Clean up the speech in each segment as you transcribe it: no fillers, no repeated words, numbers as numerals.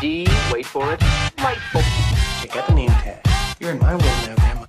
D, wait for it, delightful. Check out the name tag. You're in my world now, Grandma.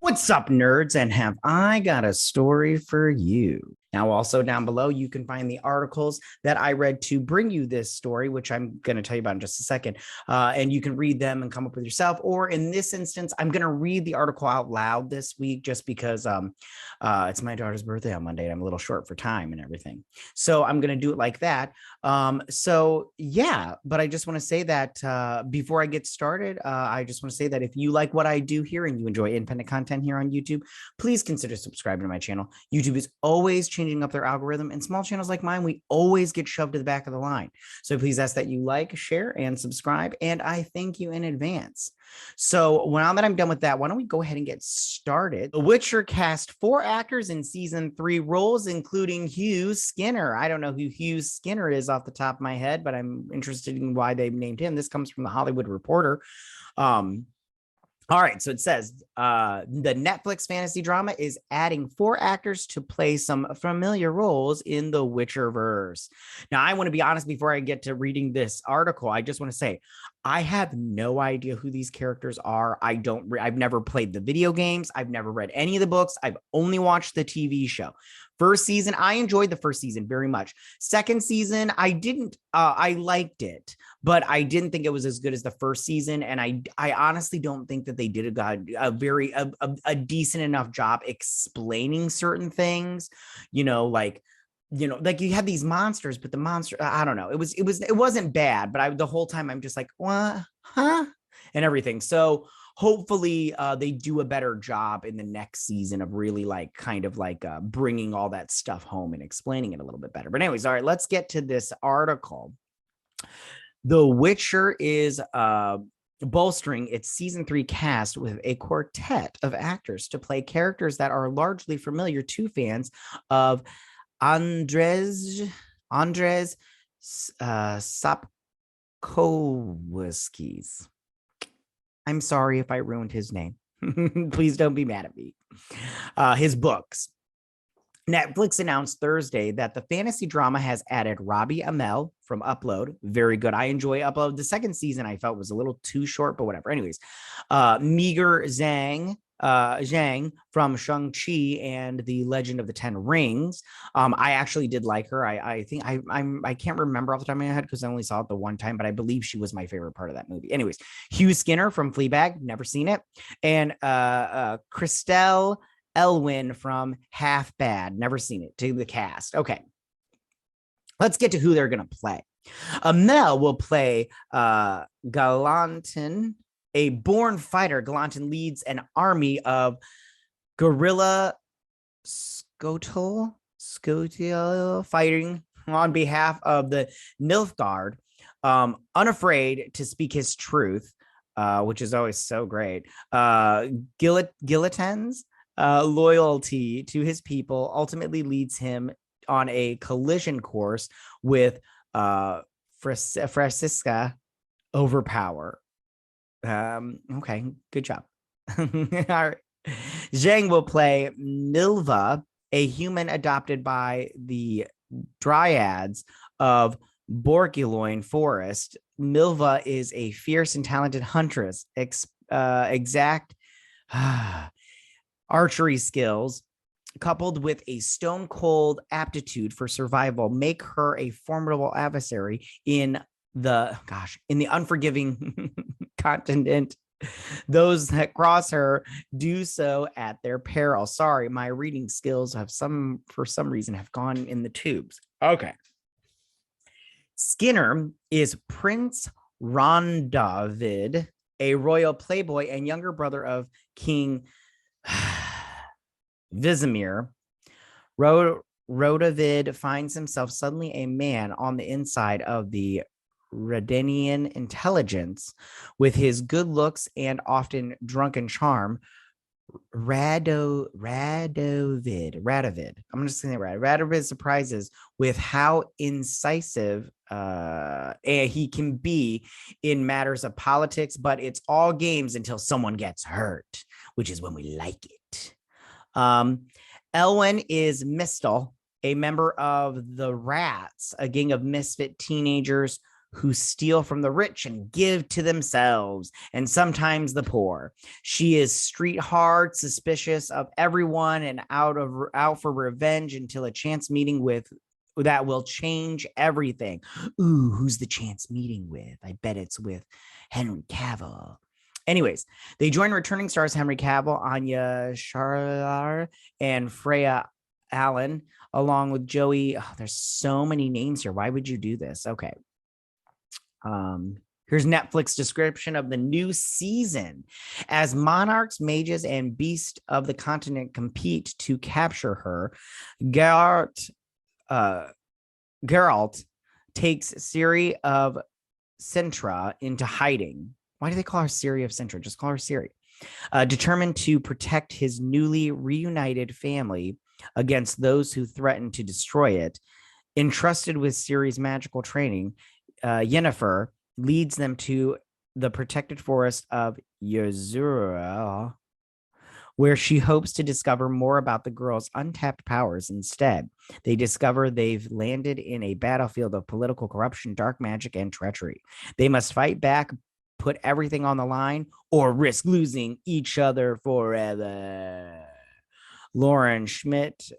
What's up, nerds? And have I got a story for you? Now, also down below, you can find the articles that I read to bring you this story, which I'm going to tell you about in just a second. And you can read them and come up with yourself. Or in this instance, I'm going to read the article out loud this week just because it's my daughter's birthday on Monday and I'm a little short for time and everything. So I'm going to do it like that. Yeah, but I just want to say that before I get started, I just want to say that if you like what I do here and you enjoy independent content here on YouTube, please consider subscribing to my channel. YouTube is always changing up their algorithm, and small channels like mine, we always get shoved to the back of the line. So please ask that you like, share, and subscribe, and I thank you in advance. So now that I'm done with that, why don't we go ahead and get started? The Witcher cast 4 actors in season 3 roles, including Hugh Skinner. I don't know who Hugh Skinner is off the top of my head, but I'm interested in why they named him. This comes from the Hollywood Reporter. All right, so it says the Netflix fantasy drama is adding 4 actors to play some familiar roles in the Witcherverse. Now, I want to be honest before I get to reading this article. I just want to say I have no idea who these characters are. I've never played the video games. I've never read any of the books. I've only watched the TV show. First season, I enjoyed the first season very much. Second season, I didn't. I liked it, but I didn't think it was as good as the first season. And I honestly don't think that they did a decent enough job explaining certain things. Like you had these monsters, but the monster, I don't know. It wasn't bad, but the whole time I'm just like, what, huh, and everything. So hopefully they do a better job in the next season of really bringing all that stuff home and explaining it a little bit better. But anyways, all right, let's get to this article. The Witcher is bolstering its season 3 cast with a quartet of actors to play characters that are largely familiar to fans of Andrzej Sapkowski's. I'm sorry if I ruined his name. Please don't be mad at me. His books. Netflix announced Thursday that the fantasy drama has added Robbie Amell from Upload. Very good. I enjoy Upload. The second season I felt was a little too short, but whatever. Anyways, Meager Zhang from Shang-Chi and the Legend of the Ten Rings. I actually did like her. I think I can't remember off the top of my head because I only saw it the one time, but I believe she was my favorite part of that movie. Anyways, Hugh Skinner from Fleabag, never seen it, and Christelle Elwyn from Half Bad, never seen it, to the cast. Okay, let's get to who they're gonna play. Amell will play Galantin, a born fighter. Galantin leads an army of guerrilla Scotil fighting on behalf of the Nilfgaard, unafraid to speak his truth, which is always so great. Gillitan's loyalty to his people ultimately leads him on a collision course with Francisca Overpower. Okay, good job. All right. Zhang will play Milva, a human adopted by the Dryads of Borguloin Forest. Milva is a fierce and talented huntress. Exact archery skills coupled with a stone cold aptitude for survival make her a formidable adversary in the unforgiving continent. Those that cross her do so at their peril. Sorry, my reading skills for some reason have gone in the tubes. Okay. Skinner is Prince Rondavid, a royal playboy and younger brother of King Vizimir. Rodavid finds himself suddenly a man on the inside of the Redanian intelligence. With his good looks and often drunken charm, Radovid. I'm just saying that right. Radovid surprises with how incisive he can be in matters of politics, but it's all games until someone gets hurt, which is when we like it. Elwyn is Mistal, a member of the Rats, a gang of misfit teenagers who steal from the rich and give to themselves, and sometimes the poor. She is street hard, suspicious of everyone, and out for revenge until a chance meeting with that will change everything. Ooh, who's the chance meeting with? I bet it's with Henry Cavill. Anyways, they join returning stars Henry Cavill, Anya Sharlar, and Freya Allen, along with Joey. Oh, there's so many names here. Why would you do this? Okay. Here's Netflix description of the new season. As monarchs, mages, and beasts of the continent compete to capture her, Geralt takes Ciri of Sintra into hiding. Why do they call her Ciri of Sintra? Just call her Ciri. Determined to protect his newly reunited family against those who threaten to destroy it. Entrusted with Ciri's magical training, Yennefer leads them to the protected forest of Yuzura, where she hopes to discover more about the girl's untapped powers. Instead, they discover they've landed in a battlefield of political corruption, dark magic, and treachery. They must fight back, put everything on the line, or risk losing each other forever. Lauren Schmidt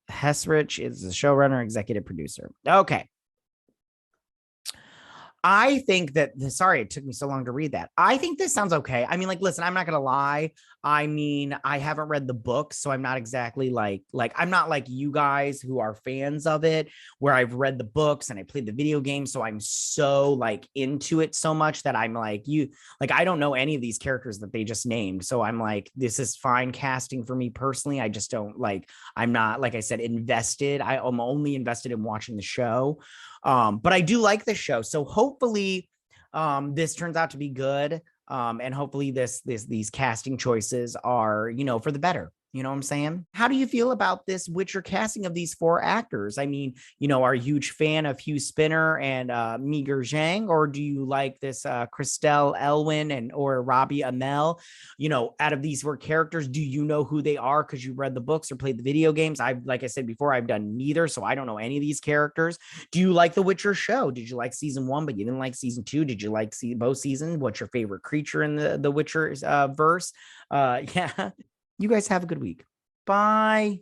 Hessrich is the showrunner, executive producer. Okay. I think that sorry, it took me so long to read that. I think this sounds okay. I mean, like, listen, I'm not gonna lie. I mean, I haven't read the book, so I'm not exactly like I'm not like you guys who are fans of it, where I've read the books and I played the video game, so I'm so like into it so much that I'm like I don't know any of these characters that they just named. So I'm like, this is fine casting for me personally. I just don't I'm not, like I said, invested. I'm only invested in watching the show. But I do like the show. So hopefully this turns out to be good. And hopefully these casting choices are, for the better. You know what I'm saying? How do you feel about this Witcher casting of these 4 actors? I mean, are you a huge fan of Hugh Spinner and Meager Zhang, or do you like this Christelle Elwyn or Robbie Amell? Out of these 4 characters, do you know who they are because you read the books or played the video games? Like I said before, I've done neither, so I don't know any of these characters. Do you like the Witcher show? Did you like season 1, but you didn't like season 2? Did you like both seasons? What's your favorite creature in the Witcher verse? Yeah. You guys have a good week. Bye.